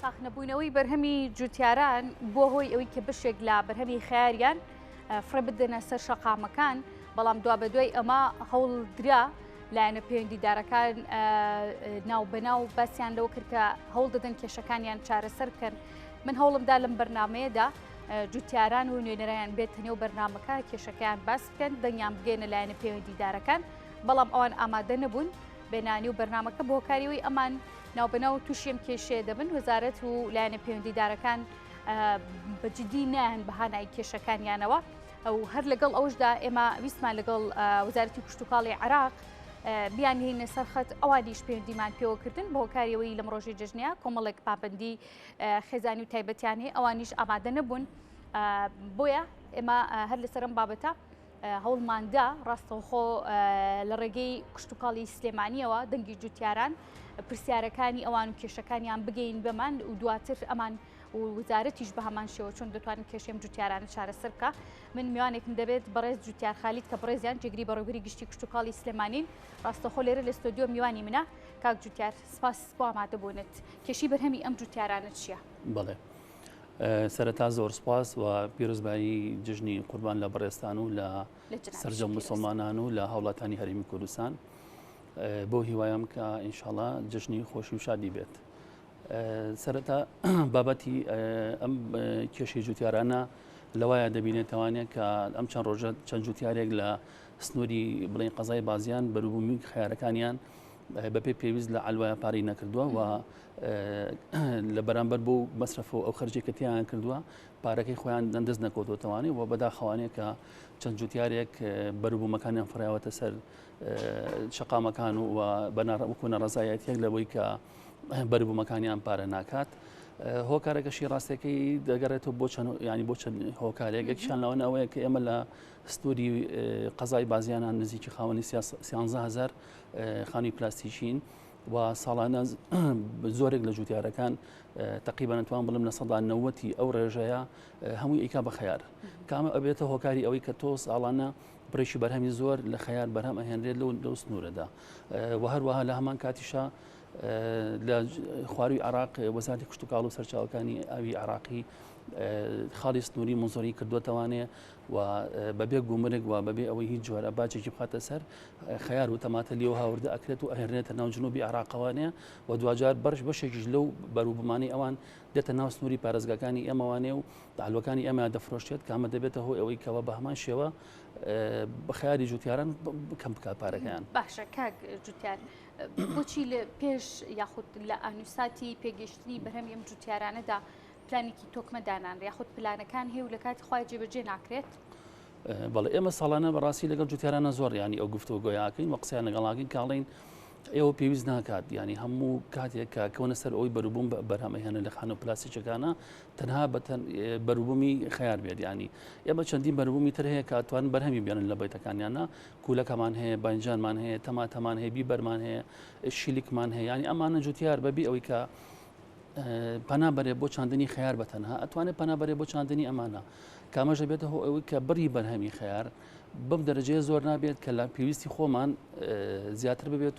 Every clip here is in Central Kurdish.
ساخنەبوونەوەی بەرهەمی جوتیاران بۆ هۆی ئەوەی کە بەشێک لە بەرهەمی خیاریان فڕێ بدەنە سەر شەقامەکان، بەڵام دوا بەدوای ئەمە هەوڵدرا لایەنە پەیوەندیدارەکان ناو بەناو باسییان لەوە کرد کە هەوڵ دەدەن کێشەکانیان چارەسەر بکەن. من هەوڵمدا لەم بەرنمەیەدا جوتیاران و نوێنەرایان بێتە نێو بەرنمەکە کێشەکەیان باس بکەن، دەنگیان بگەێنە لایەنە پەیوەندیدارەکان، بەڵام ئەوان ئامادە نەبوون بێنانی و بەرنمەکە بۆ هۆکاریەوەی ئەمان ناوبەناو تووشیم کێشەیە دەبن. وەزارەت و لایەنە پەیوەندیدارەکان بەجددی نایەن بەهانای کێشەکانیانەوە ئەو هەر لەگەڵ ئەوشدا ئێمە ویسمان لەگەڵ وەزارەتی کشتتوکاڵی عێراق بیانهێنە سەرخەت ئەوانیش پەیوەندیمان پێوەکردن بۆ هۆکاریەوەی لەم ڕۆژی جژنیە کۆمەڵێک پابندی خێزانی و تایبەتیان هەیە ئەوانیش ئامادە نەبوون. بۆیە ئێمە هەر لەسەرم بابەتە هەوڵماندا ڕاستەوخۆ لە ڕێگەی کشتتوکاڵی سلێمانیەوە دەنگی جوتیاران پرسیارەکانی ئەوان و کێشەکانیان بگەین بەمان و دواتر ئەمان وزارەتیش بە هەمان شێوە چۆن دەتوانین کێشەم جوتیارانە چارەسەر بکە. من میوانێکم دەبێت بەڕێز جوتیار خالید کە بڕێزیان جێگری بەڕێگری گشتی کشتتوکاڵی سلێمانین ڕاستەخۆ لێرە لە ستۆدیۆ میوانی منە. کاک جوتیار سپاس بۆ ئامادەبوونت. کێشی بەرهەمی ئەم جوتیارانە چییە؟ بەڵێ سەرەتا زۆر سپاس و پیرۆزبایی جژنی قوربان لە بەڕێستان و لە سەرجەم مسلمانان و لە هاوڵاتانی هەرێمی کوردستان بۆ هیوایم کە ئینشاڵڵا جژنی خۆشی و شادی بێت. سەرەتا بابەتی ئەم کێشی جوتیارانە لەوایە دەبینێتوانێت کە ئەم چەند ڕۆژە چەند جوتیارێک لە سنووری بڵین قەزای بازیان بەروبوومی خیارەکانیان بەپێ پێویست لە ئالوایە پارەی نەکردووە و لە بەرامبەر بۆ مەسرف و ئەو خەرجێکەتیان کردووە پارەکەی خۆیان دەست نەکۆتەوەتەوانی و بەداخەوانەیە کە چەند جوتیارێک بەروبوومەکانیان فڕیاوەتە سەر شەقامەکان و وەکو نەڕەزایەتێک لەوەی کە بەروبوومەکانیان پارە ناکات. هۆکارێکەشی ڕاستەکەی دەگەڕێتەوە بۆ ینی بۆ چەند هۆکارێک یەکیشان لەوەن ئەوەیە کە ئێمە لە سنووری قەزای بازیانان نزیکی خاوەنی 13,000 خانووی پلاستیکین و ساڵانە زۆرێک لە جوتیارەکان تقریبا نتوان بڵم لە 90 ئەو ڕێژەیە هەمووی ئیکا بە خەیار کامە ئەبێتە هۆکاری ئەوەی کە تۆ ساڵانە بڕێکی بەرهەمی زۆر لە خەیار بەرهەم ئەهێنرێت لەو سنوورەدا و هەروەها لە هەمان کاتیشە لە خواروی عراق وەزارەتی کشتتوکاڵ و سەرچاوەکانی ئاوی عراقی خاڵی سنووری منزۆری کردوتەوانێ و بەبێ گومرگ و بەبێ ئەوەی هیچ جۆرە باجێکی بخاتە سەر خەیار و تەماتە لێەوە هاوردە ئەکرێت و ئەهێنێتە ناو جنوبی عراقەوانەیە و دوجار بەشێکیش لەو بەروبمانی ئەوان دێتە ناو سنووری پارێزگاکانی ئێمەوانێ و داعلوەکانی ئێمە دەفرۆشتێت کامە دەبێتە هۆی ئەوەی کەوە بە هەمان شێوە بە خەیاری جوتیاران کەم بکات پارەکەیان. باشە کاک جوتیار بۆچی لە پێش یاخود لە ئانووساتی پێگەشتنی بەرهەمی ئەم جوتیارانەدا پلانێکی تۆکمەدانان یاخود پلانەکان هەیە و لە کاتی خۆی جێبەجێ ناکرێت؟ بەڵێ ئێمە ساڵانە بەڕاستی لەگەڵ جوتیارانە زۆر ینی ئەو گفتوگۆ گۆیاکەین و قسەیان لەگەڵاکەین کاڵین ئێوە پێویست ناکات ینی هەموو کاتێک کە کەونە سەر ئەوی بەروبووم بەرهەمەهێنە لە خانە پلاستیکەکانە تەنها بەروبوومی خەیار بێت ینی ئێمە چەندین بەروبوومی تر هەیە کاتوان بەرهەمی بێنن لە بەیتەکانیانە کولەکەمان هەیە بانجانمان هەیە تەماتەمان هەیە بیبەرمان هەیە شیلکمان هەیە ینی ئەمانە جوتیار بەبی ئەوەی کە پەنابەرێ بۆ چاندنی خەیار بەتەنها ئەتوانێت پەنابەرێ بۆ چاندنی ئەمانە کامەژە بێتە هۆ ئەوەی کە بڕی بەرهەمی خەیار بەم دەرەجەیە زۆر نابێت کە لە پێویستی خۆمان زیاتر ببێت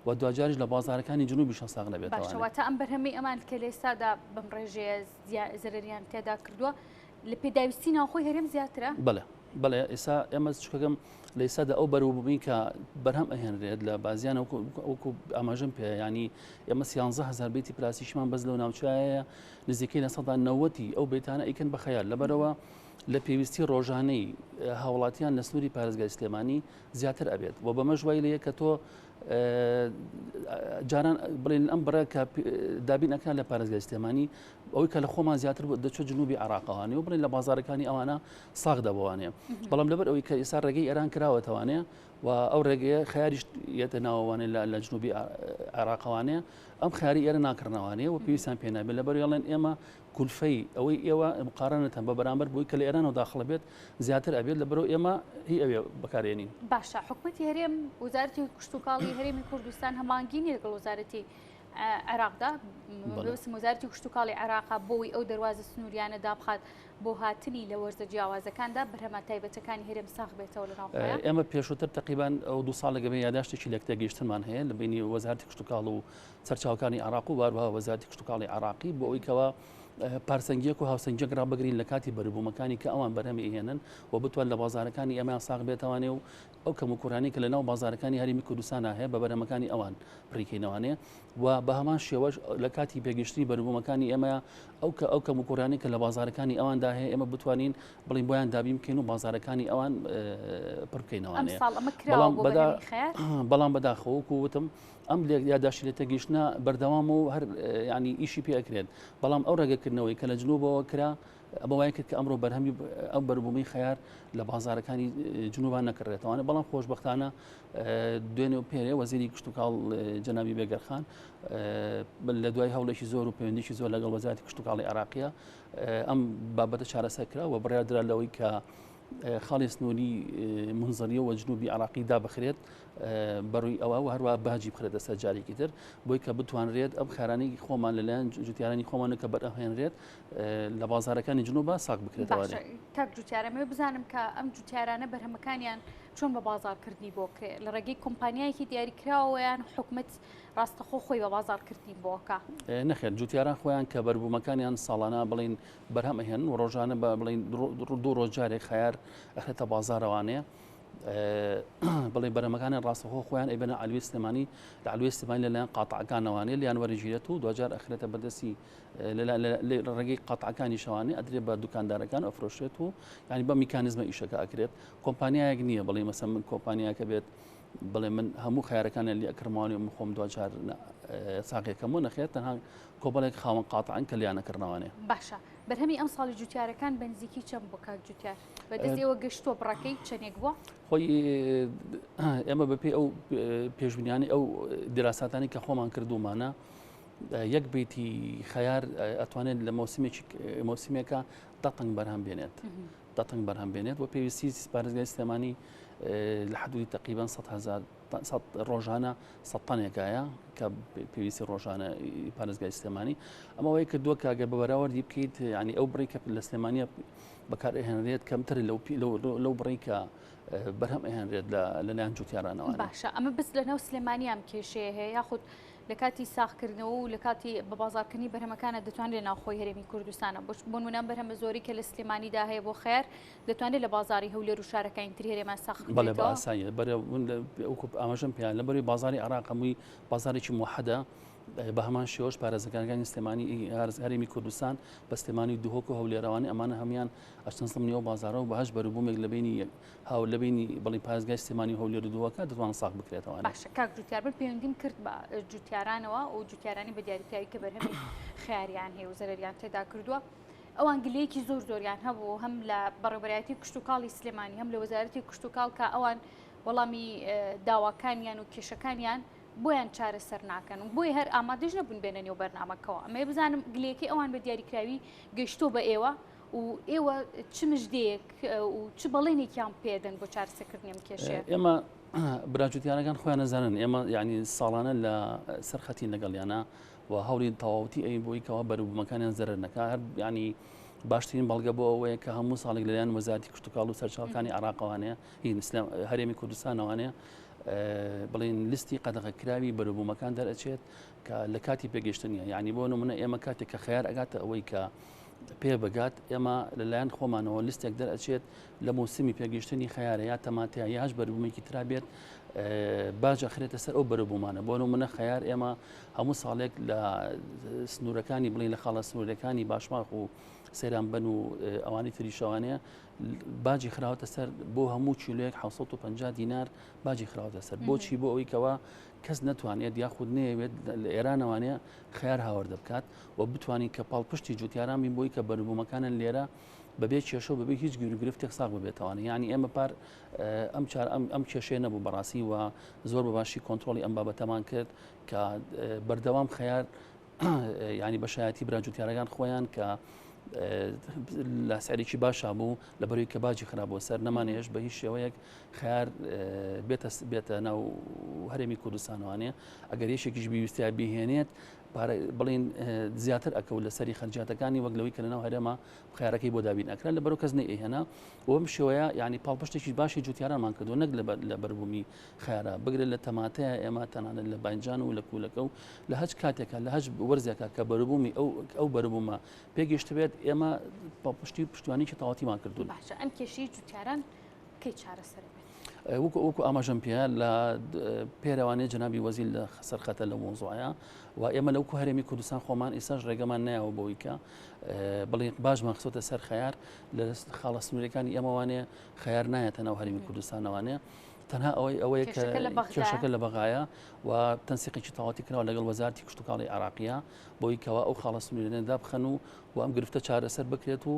و دوجاریش لە بازارەکانی جنوبی شەساغ نەبێت. باشەواتە ئەم بەرهەمی ئەمان کە لە ئێستادا بەم ڕێژەیە زەرریان تێدا کردووە لە پێداویستی ناوخۆی هەرێم زیاترە؟ بەڵێ ئێستا ئێمە چکەکەم لە ئێستادا ئەو بەروبوومی کە بەرهەم ئەهێنرێت لە بازیانە وەکو ئاماژەم پێ ینی ئێمە 13,000 بیتی پلاستیکیمان بەس لەو ناوچایە نزیکەی لە 90 ئەو بیتانە ئیکەن بە خەیار لەبەرەوە لە پێویستی ڕۆژانەی هاوڵاتیان لە سنووری پارێزگای سلێمانی زیاتر ئەبێت و بەمە ژوای لەیە کە تۆ جاران بڵێن ئەم بڕە کە دابینەکان لە پارێزگای سلێمانی ئەوەی کە لە خۆمان زیاتر دەچۆ جنوبی عراقەوانێ و بڵێن لە بازارەکانی ئەوانە ساغ دەبوانێ بەڵام لەبەر ئەوەی کە ئێستا ڕێگەی ئێران کراوەتەوانێ و ئەو ڕێگەیە خیاریش یەتە ناوەوانێ لە جنوبی عراقەوانێ ئەم خیاری ئێرە ناکردنەوانێ و پێویستیان پێ نابێت لەبەر یاڵێن ئێمە کولفەی ئەوەی ئێوە مقارنەتەن بە بەرامبەر بۆی کە لە ئێرانەوە داخڵە بێت زیاتر ئەبێت لەبەرەوە ئێمە هی ئەوێ بەکارێنین. باشە حکوومەتی هەرێم وەزارەتی کشتتوکاڵی هەرێمی کوردستان هەمانگینی لەگەڵ وەزارەتی عێراقدا بەوسم وەزارەتی کشتتوکاڵی عێراقا بۆی ئەو دەواازە سنووریانە دابخات بۆ هاتنی لە وەرزە جیاوازەکاندا بەرهەمە تایبەتەکانی هەرێم ساغ بێتەوە لە ناوخۆیان. ئێمە پێشووتر تقریبان ئەو 2 ساڵ لەگەبێ یاداشتێکی لە تێگەیشتنمان هەیە لە بینی وەزارەتی کشتتوکاڵ و سەرچاوەکانی عراق و واروها وەزارەتی کشتتوکاڵی عراقی بۆ ئەوەیکەوە پارسەنگیەک و هاوسەنگەک ڕابگرین لە کاتی بەرەبوومەکانی کە ئەوان بەرهەمی ئێنن و بتوان لە بازارەکانی ئەمە ساغ بێتوانێ و ئەو کەم و کوڕانی کە لە ناو بازارەکانی هەرێمی کوردستانە هەیە بە بەرهەمەکانی ئەوان بڕیکەینەوانێ و بە هەمان شێوەش لە کاتی پێگەشتنی بەرەبوومەکانی ئێمە ئەو کەم و کوڕانی کە لە بازارەکانی ئەواندا هەیە ئێمە بتوانین بڵین بۆیان دابی بکەین و بازارەکانی ئەوان پڕ بکەینەوانێ. بەڵام بەداخەوەکو وتم ئەم یاداشی لە تێگەیشتنە بەردەوام و هەر ینی ئیشی پێ ئەکرێت بەڵام ئەو ڕێگەکردنەوەی کە لە جنوبەوە کرا ئەمە وایە کرد کە ئەمڕۆ بەرهەمی ئەو بەربوومی خەیار لە بازارەکانی جنوبان نەکردێتەوەوانە بەڵام خۆشبەختانە دوێنێ و پێرێ وەزیری کشتتوکاڵ جەنابی بێگەرخان لە دوای هەوڵێکی زۆر و پەیوەندیی زۆر لەگەڵ وەزارەتی کشتتوکاڵی عراقیە ئەم بابەتە چارەسەر کرا و بڕیاردرا لەوەی کە خاڵی سنووری منزەریە و جنوبی عراقی دابخرێت بەڕووی ئەوە و هەروە باجی بخرێتە سەر جارێکی تر بۆی کە بتوانرێت ئەم خێرانی خۆمان لەلایەن جوتیارانی خۆمانە کە بەرهێنرێت لە بازارەکانی جنوبە ساک بکرێتەوە. کاک جوتیارەمە بزانم کە ئەم جوتیارانە بەرهەمەکانیان چۆن بە بازارکردنی بۆ کرێت لە ڕێگەی کۆمپانیایەکی دیاریکراوەیان حکومت ڕاستەخۆ خۆی بە بازارکردنی بۆکە نەخێت جوتیاران خۆیان کە بەربوومەکانیان ساڵانە بڵین بەرهەمە هێن و ڕۆژانە بڵین دوو ڕۆژجارێک خەیار ئەخێتە بازارەوانەیە بڵێ بەرەمەکانی ڕاستەخۆ خۆیان ئەیبەنە علوێ سلێمانی لە علوێ سلێمانی لەلایەن قاتعەکانەوانێ لیان وەرەگیرێت و دوجار ئەخرێتە بەدەستی ڕێگەی قاتعەکانی شەوانێ ئەدرێت بە دوکاندارەکان ئەفرۆشێت و ینی بە میکانیزمە ئیشەکە ئەکرێت کۆمپانیایەک نییە بڵێ مەسەن من کۆمپانیاکە بێت بڵێ من هەموو خیارەکانە لی ئەکرمانی و خۆم دوجار ساقیەکەم و نەخێت تەنها کۆبڵێک خاوەن قاتعەن کە لیانەکردنەوەنێ. باشە بەرهەمی ئەم ساڵی جوتیارەکان بەنزیکی چەند بۆ کاک جوتیار بەدەستەوە گەشتۆ بڕەکەی چەندێک بووە؟ خۆی ئێمە بەپێی ئەو پێشبینیانی ئەو دراساتانی کە خۆمان کردومانە یەک بیتی خەیار ئەتوانێت لە مۆسیمێکە دەتەنگ بەرهەم بێنێت دەتەنگ بەرهەم بێنێت و پێویستی پارێزگای سلێمانی لە حدودی تقریبا 100 ڕۆژانە 100 تەنێکایە کە پێویستی ڕۆژانە پارێزگای سلێمانی ئەمەوەی کردووە کاگە بە بەراوردی بکەیت ینی ئەو بڕی کە لە سلێمانیە بەکارهێنرێت کەمتر لەو بڕی کە بەرهەم ئەهێنرێت لەلایەن جوتیارانەوە. باشە ئەمە بس لە ناو سلێمانی ئەم کێشەیە هەیە یاخود لە کاتی ساختکردنەوە و لە کاتی بە بازارکردنی بەرهەمەکانە دەتوانێت ناوخۆی هەرێمی کوردستانە بۆ نمونە بەرهەمە زۆری کە لە سلێمانیدا هەیە بۆ خێر دەتوانێت لە بازاری هەولێر و شارەکانی تر هەرێمان ساخت بەڵێ بە ئاساییە ئاماژەم پێیان لەبەری بازاری عراق هەمووی بازارێکی موحەدە بە هەمان شێوەش پارێزەکانەکانی سلێمانی هەرێمی کوردستان بە سلێمانی دوهۆک و هەولێرەوانی ئەمانە هەمان ئەچەندسەمنیەوە بازارەوە و بەهەش بەروبوومێک لەبینی هاو لەبینی بەڵی پارێزگای سلێمانی هەولێر و دووەکە دەتوانن ساق بکرێتەوە. باشە کاک جوتیار من پەیوەندیم کرد بە جوتیارانەوە و جوتیارانی بە دیاریکراوی کە بەرهەمی خەیاریان هەیە و زەرەریان تێدا کردووە ئەوان گلەیەکی زۆریان هەبوو هەم لە بەڕێوەبەرایەتی کشتتوکاڵی سلێمانی هەم لە وەزارەتی کشتتوکاڵ کە ئەوان وەڵامی داواکانیان و کێشەکانیان بۆیان چارەسەر ناکەن و بۆی هەر ئامادەش نەبوون بێنە نێو بەرنامەکەەوە ئەمە بزانم گلەیەکەی ئەوان بە دیاریکراوی گەشتۆ بە ئێوە و ئێوە چ مژدەیەک و چ بەڵێنێکیان پێدەن بۆ چارەسەرکردنی ئەم کێشەیە؟ ئێمە براجوتیانەکان خۆیان نەزانن ئێمە ینی ساڵانە لە سەرخەتی لەگەڵیانە و هەوڵی تەواوەتی ئەی بۆی کەەوە بەروبوومەکانیان زەرەر نەکە هەر ینی باشترین بەڵگە بۆ ئەوەیە کە هەموو ساڵێک لەلایەن وەزارەتی کشتتوکاڵ و سەرچاوەکانی عراقەوانەیە هەرێمی کوردستانەوانەیە بڵین لیستی قەدەغەکراوی بەروبوومەکان دەرەچێت کە لە کاتی پێگەشتنیە یعنی بۆ نمونە ئێمە کاتێک کە خەیار ئەگاتە ئەوەی کە پێ بگات ئێمە لەلایەن خۆمانەوە لیستێک دەرەچێت لە موسمی پێگەشتنی خەیارە یا تەماتیا یاش بەروبوومێکی ترا بێت باج ئەخرێتە سەر ئەو بەروبوومانە بۆ نمونە خەیار ئێمە هەموو ساڵێک لە سنوورەکانی بڵین لە خاڵە سنوورەکانی باشماق و سەیرانبەن و ئەوانی تری شەوانەیە باجی خراوەتە سەر بۆ هەموو کیلۆیەک 750 دینار باجی خراوەتە سەر بۆچی بۆ ئەوەی کەەوە کەس نتوانێت یاخود نەیەوێت لە ئێرانەوانەیە خەیار هاوەردە بکات و بتوانین کە پاڵپشتی جوتیاران بین بۆی کە بەروبوومەکانن لێرە بەبێ کێشە و بەبێ هیچ گرفتێک ساغ ببێتەوەوانە یعنی ئێمە پار ئەم کێشەیە نەبوو بەڕاستی و زۆر بەباشی کۆنتترۆلی ئەم بابەتەمان کرد کە بەردەوام خەیار ینی بەشایەتی براجوتیارەکان خۆیان کە لە سعرێکی باشا بوو لە بەروی کە باجی خراپەوە سەر نەمانێش بە هیچ شێوەیەک خیار بێتە ناو هەرێمی کوردستانوانێ ئەگەر یەشێکیش بیویستیا بیهێنێت بڵین زیاتر ئەکەوت لە سەری خەرجاتەکانی وەک لەوەی کە لەناو هەرێمە خیارەکەی بۆ دابین ئەکرا لە بەرەو کەس نەئێهێنا وەم شێوەیە یعنی پاڵپشتێکی باشی جوتیارانمان کردو نەک لە بەربوومی خیارە بگرێت لە تەماتەیە ئێمە تەنانەت لە بانجان و لە کوولەکە و لە هەچ کاتێکە لە هەش وەرزێکە کە بەربوومی ئەو بەربوومە پێگەشت بێت ئێمە پاڵپشتی پشتیوانیکی تەواویمان کردوون. باشە ئەم کێشەی جوتیاران کەی چارەسەر بێت؟ وەکو ئاماژەم پێە لە پێرەوانەیە جەنابی وەزیر لە سەرخەتە لە مۆزوعە و ئێمە لەو هەرێمی کوردستان خۆمان ئێستاش ڕێگەمان نایەوە بەوەی کە بڵێ باشمان خسۆتە سەر خەیار لە خاڵە سنوورەکانی ئێمەوانێ خەیار نایەتە ناو هەرێمی کوردستانەوانێ تەنها ئەوەیە کە کێشەکە لە بەغایە و تەنسیقێکی تەواتی کراوە لەگەڵ وەزارەتی کشتتوکاڵی عراقیە بۆی کەەوە ئەو خاڵە سنوورێنێدا بخەن و ئەم گرفتە چارەسەر بکرێت و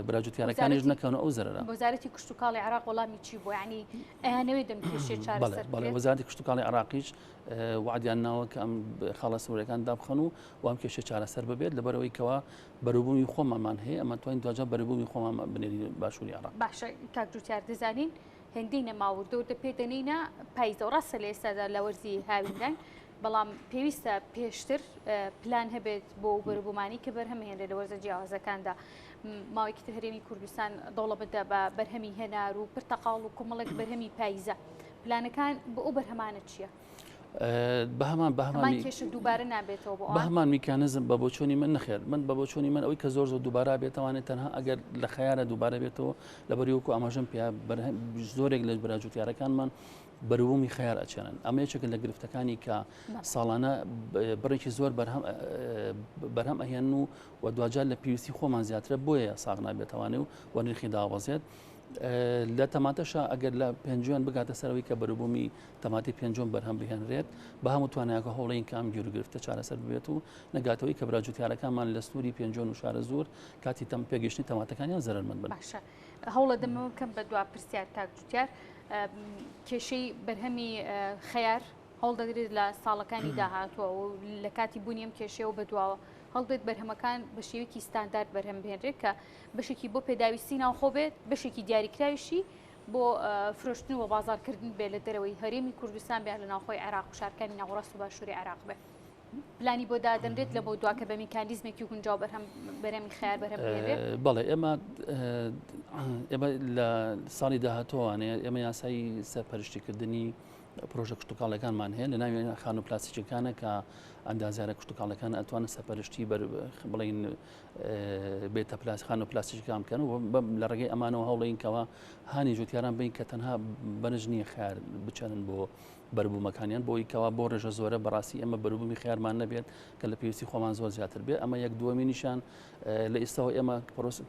براجوتیارەکانیش نەکەونە ئەو زەرەرە. وەزارەتی کشتتوکاڵی عراق وەڵامی چی بۆ یعنی ئەیانەوەی دەم کێشێ چارەسەر بەڵێ وەزارەتی کشتتوکاڵی عراقیش وعدیان ناوە کە ئەم خاڵە سنوورەکان دابخەن و ئەم کێشە چارەسەر ببێت لەبەرەوەی کەەوە بەروبوومی خۆمانمان هەیە ئەمە توانین دوجا بەروبوومی خۆمان بنێری باشووری عراق. باشە کاک جوتیار دەزانین هەندی نەماوردە پێدەنینە پاییزە و ڕاستە لە ئێستادا لە وەرزی هاویندان بەڵام پێویستە پێشتر پلان هەبێت بۆ بەربوومانی کە بەرهەمهێنرێ لە وەرزە جیاوازەکاندا ماوەیەکی تر هەرێمی کوردستان دەوڵە بدە بە بەرهەمی هێنار و پرتەقاڵ و کۆمەڵێک بەرهەمی پاییزە پلانەکان بۆ ئەو بەرهەمانە چییە؟ بەهمان کێشە دووبارە نابێتەوە بۆ بەهمان میکانزم بە بۆچۆنی من نەخێر من بە بۆچۆنی من ئەوەی کە زۆر دووبارە بێتوانێت تەنها ئەگەر لە خەیارە دووبارە بێتەوە لە بەریوەکو ئاماژەم پێ زۆرێک لە براجوتیارەکانمان بەروبوومی خەیار ئەچێنن ئەمە یەکێکە لە گرفتەکانی کە ساڵانە بڕێکی زۆر بەرهەم ئەهێن و دوجار لە پێویستی خۆمان زیاترە بۆیە ساغ نابێتوانێ و نرخی داوەزێت لە تەماتەشە ئەگەر لە پێنجوان بگاتە سەرەوەی کە بەروبوومی تەماتی پێنجۆم بەرهەم بهێنرێت بە هەموو توانایەکە هەوڵین کام گیرگرفتە چارەسەر بێت و نەگاتەوەی کە براجوتیارەکانمان لە سنووری پێنجۆن و شارە زۆر کاتی تەم پێگەشتنی تەماتەکانیان زەرمەند بن. باشە هەوڵە دەمەوە کەم بە دوا پرسیار کاک جوتیار کێشەی بەرهەمی خەیار هەوڵ دەگرێت لە ساڵەکانی داهاتوە و لە کاتی بوونی ئەم کێشەیە و بەدواوە هەڵدێت بەرهەمەکان بە شێوەیەکی ستاندارد بەرهەم بهێنرێت کە بەشێکی بۆ پێداویستی ناوخۆ بێت بەشێکی دیاریکراویشی بۆ فرۆشتن و بازارکردن بێت لە دەرەوەی هەرێمی کوردستان بێت لە ناوخۆی عێراق و شارەکانی ناوەڕاست و باشووری عێراق بێت. پلانی بۆ دادەنرێت لە بۆ دواکە بە میکانیزمێکی گونجاو بەرهەمی خەیار بەرهەم بهێنرێت؟ بەڵێ ئێمە لە ساڵی داهاتوانێ ئێمە یاسایی سەرپەرشتیکردنی پرۆژە کشتتوکاڵەکانمان هەیە لە ناوی خان و پلاستیکەکانە کە ئەندازیارە کشتتوکاڵەکان ئەتوانە سەرپەرشتی بڵین بێتە خان و پلاستیکەکان بکەن و لە ڕێگەی ئەمانەوە هەوڵینکەوە هانی جوتیاران بین کە تەنها بەنژ نییە خیار بچەنن بۆ بەربوومەکانیان بۆی کەوا بۆ ڕێژە زۆرە بەڕاستی ئەمە بەربوومی خیارمان نەبێت کە لە پێویستی خۆمان زۆر زیاتر بێت ئەمە یەک دووەمی نیشان لە ئێستاەوە ئێمە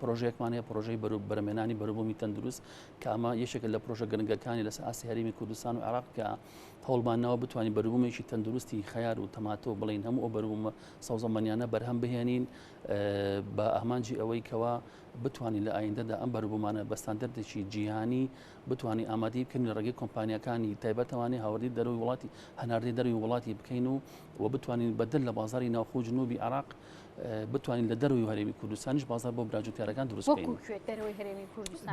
پرۆژەیەکمان هەیە پرۆژەی بەرهەمهێنانی بەربوومی تەندروست کە ئەمە یەکێکە لە پرۆژە گرنگەکانی لەسەر ئاسی هەرێمی کوردستان و عێراق کە هەوڵمانەوە بتوانین بەربوومێکی تەندروستی خەیار و تەماتۆ بڵین هەموو ئەو بەربوومە سەوزەمەنیانە بەرهەم بهێنین بە ئامانجی ئەوەی کەوا بتوانین لە ئایندەدا ئەم بەربوومانە بە ستاندەردێکی جیهانی بتوانین ئامادەی بکەین لە ڕێگەی کۆمپانیەکانی تایبەتەوانی هاوردی دەروی وڵاتی هەناردی دەروی وڵاتی بکەین و بتوانین بەدل لە بازاری ناوخۆ جنوبی عێراق بتوانین لە دەروی هەرێمی کوردستانیش بازار بۆ براجوتیارەکان دروست بکەین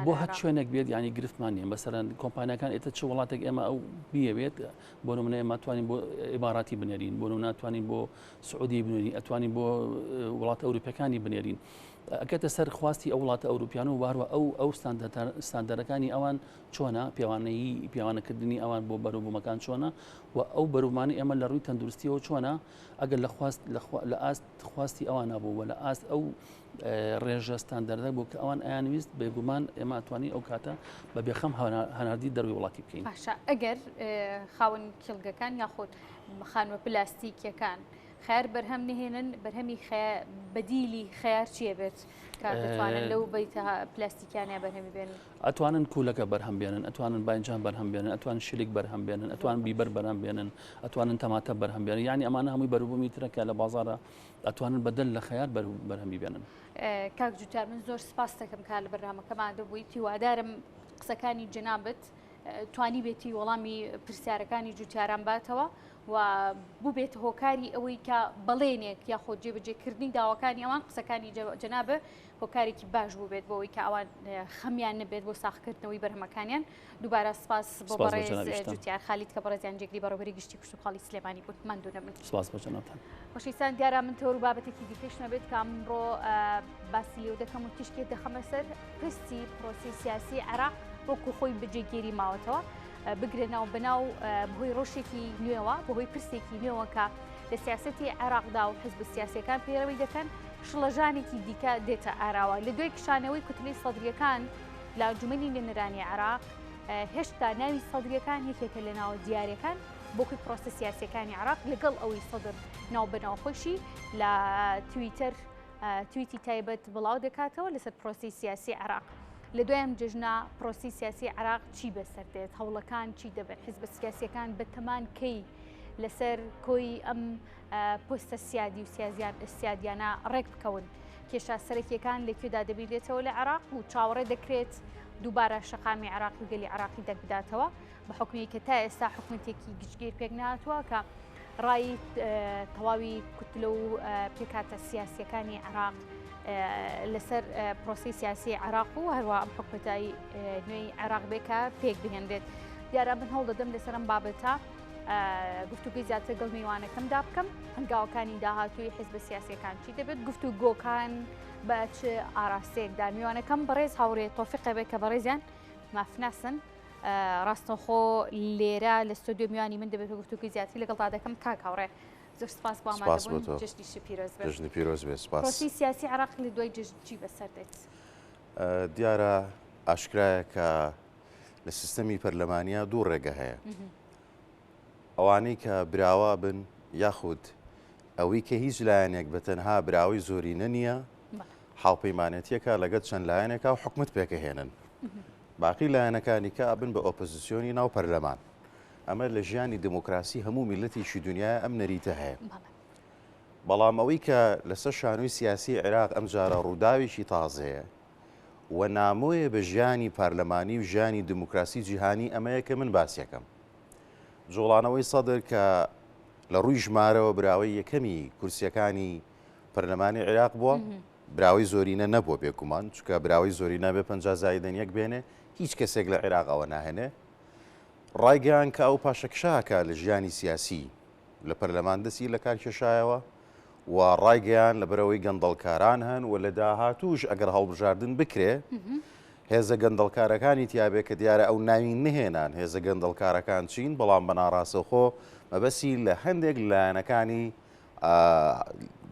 بۆ هەر شوێنێک بێت ینی گرفتمان نیە مەسەرەن کۆمپانیەکان ئێتە چ وڵاتێک ئێمە ئەو بیەوێت بۆ نمونە ئێمە توانین بۆ ئێماراتی بنێرین بۆ ناتوانین بۆ سعودی بنێرین ئەتوانین بۆ وڵاتە ئەوروپیەکانی بنێرین ئەکەتە سەر خواستی ئەو وڵاتە ئەوروپیان و واروە ئەو ستاندەرەکانی ئەوان چۆنە پیاوانەکردنی ئەوان بۆ بەروبوومەکان چۆنە و ئەو بەرومانی ئێمە لە ڕووی تەندروستیەوە چۆنە ئەگەر لە ئاست خواستی ئەوان نبوو لە ئاست ئەو ڕێژە ستاندەردە بوو کە ئەوان ئەیانویست بێگومان ئێمە ئەتوانی ئەو کاتە بە بێخەم هەناردی دەروی وڵاتی بکەین. باشە ئەگەر خاوەن کێڵگەکان یاخۆت خانوە پلاستیکیەکان خەیار بەرهەم نهێنن بەرهەمی بەدیلی خەیار چیە بێت کاتوانن لەو بەیتە پلاستیکیانە بەرهەمی بێنن؟ ئەتوانن کوولەکە بەرهەم بێنن ئەتوانن باینجان بەرهەم بێنن ئەتوان شلێک بەرهەم بێنن ئەتوان بیبەر بەرهەم بێنن ئەتوانن تەماتە بەرهەم بێنن یعنی ئەمانە هەمووی بەروبوومی ترەکە لە بازارە ئەتوانن بەدەل لە خەیار بەرهەمی بێنن. کاک جوتیار من زۆر سپاس دەکەم کار لە بەرنامەکەمان دەبوویت هیوادارم قسەکانی جەنابەت توانی بێتی وەڵامی پرسیارەکانی جوتیاران باتەوە و بوو بێت هۆکاری ئەوەی کە بەڵێنێک یاخۆ جێبەجێکردنی داواکانی ئەوان قسەکانی جەنابە هۆکارێکی باش بوو بێت بۆەوەی کە ئەوان خەمیان نەبێت بۆ ساختکردنەوەی بەرهەمەکانیان. دووبارە سپاس بۆ بەڕێز جوتیار خالیت کە بەڕێزیان جێگری بەڕێوەبەری گشتی پشت و خاڵی سلێمانی بوون. ماندوو نەبن. سپاس بۆ جەنابتان. خۆشەویستان دیارە من تۆر و بابەتێکی دیکەش نەبێت کە ئەمڕۆ باسی لێو دەکەم و تشتێک دەخەمە سەر پستی پرۆسی سیاسی عێراق وەکو خۆی بەجێگیری ماوەتەوە بگرێ ناو بەناو بەهۆی ڕۆژێکی نوێەوە بەهۆی پرسێکی نوێەوە کە لە سیاسەتی عێراقدا و حزب سیاسیەکان پێرەوەی دەکەن شڵەژانێکی دیکە دێتە ئاراوە لە دوای کشانەوەی کوتلەی سەدرەکان لە ئەنجومەنی نوێنەرانی عێراق هێشتا ناوی سەدرەکان یەکێکە لە ناوە دیارەکان بۆکوی پرۆسە سیاسیەکانی عێراق لەگەڵ ئەوەی سەدر ناو بەناوخۆشی لە تویتر تویتی تایبەت بڵاو دەکاتەوە لەسەر پرۆسی سیاسی عێراق. لە دوایم جژنا پرۆسی سیاسی عێراق چی بەسەر دێت هەوڵەکان چی دەبێت حیزب سیاسیەکان بەتەمان کەی لەسەر کۆی ئەم پۆستە سیادی و سیادیانە ڕێک بکەون کێشە سەرەکیەکان لەکوێدا دەبیرێتەوە لە عێراق و چاوەڕێ دەکرێت دووبارە شەقامی عێراق و گەلی عێراقی دەربداتەوە بە حکومی کە تا ئێستا حکومەتێکی گشتگیر پێک نهاتووە کە ڕای تەواوی کوتلە و پێکاتە سیاسیەکانی عێراق لەسەر پرۆسی سیاسی عێراق و هەروە ئەم حکومەتایی نوێی عێراق بێکە پێک بهێنرێت. دیارە من هەوڵ دەدەم لەسەر ئەم بابەتە گفتوگوی زیاتر گەڵ میوانەکەمدا بکەم هەنگاوەکانی داهاتووی حیزب سیاسیەکان چی دەبێت گفتوگۆکان بە چ ئاراستەیەکدا میوانەکەم بەڕێز هاوڕێ تۆفیقە بێت کە بەڕێزیان مافناسن ڕاستەخۆ لێرە لە ستۆدیۆ میوانی من دەبێت گفتوگوی زیاتر لەگەڵ دەکەم کاک هاوڕێ زۆر سپاس بۆ ئامادەبوون جژنیشی پیرۆز بێت. پرۆسی سیاسی عێراق لە دوای جژنی بەسەر دێت. دیارە ئاشکرایە کە لە سیستەمی پەرلەمانیا دوو ڕێگە هەیە ئەوانەی کە براوە بن یاخود ئەوەی کە هیچ لایەنێک بە تەنها براوی زۆرینە نییە هاوپەیمانەتیەکە لەگەڵ چەند لایەنێکە و حکومت پێکەهێنن باقی لایەنەکانی کە ئەبن بە ئۆپۆزیسیۆنی ناو پەرلەمان. ئەمە لە ژیانی دموکراسی هەموو میلەتێکی دنیای ئەم نەریتە هەیە. بەڵام ئەوەی کە لەسەر شانووی سیاسی عێراق ئەم جارە ڕووداوێکی تازەیە و نامۆیە بە ژیانی پارلەمانی و ژیانی دموکراسی جیهانی ئەمەیە کە من باسیەکەم. جوڵانەوەی سەدر کە لە ڕووی ژمارەوە براوەی یەکەمی کورسیەکانی پەرلەمانی عێراق بووە براوەی زۆرینە نەبووە بێگومان چونکە براوەی زۆرینە بێ 50 زایدەن یەک بێنێ هیچ کەسێک لە عێراقەوە ناهێنێ ڕایگەیان کە ئەو پاشەکشاکە لە ژیانی سیاسی لە پەرلەمان دەستی لە کار کێشایەوە و ڕایگەیان لە بەرەوەی گەندەڵکاران هەن و لە داهاتوش ئەگەر هەڵبژاردن بکرێ هێزە گەندەڵکارەکانی تیاابێ کە دیارە ئەو ناوی نهێنان هێزە گەندەڵکارەکان چین بەڵام بەناڕاستەخۆ مەبەسی لە هەندێک لایەنەکانی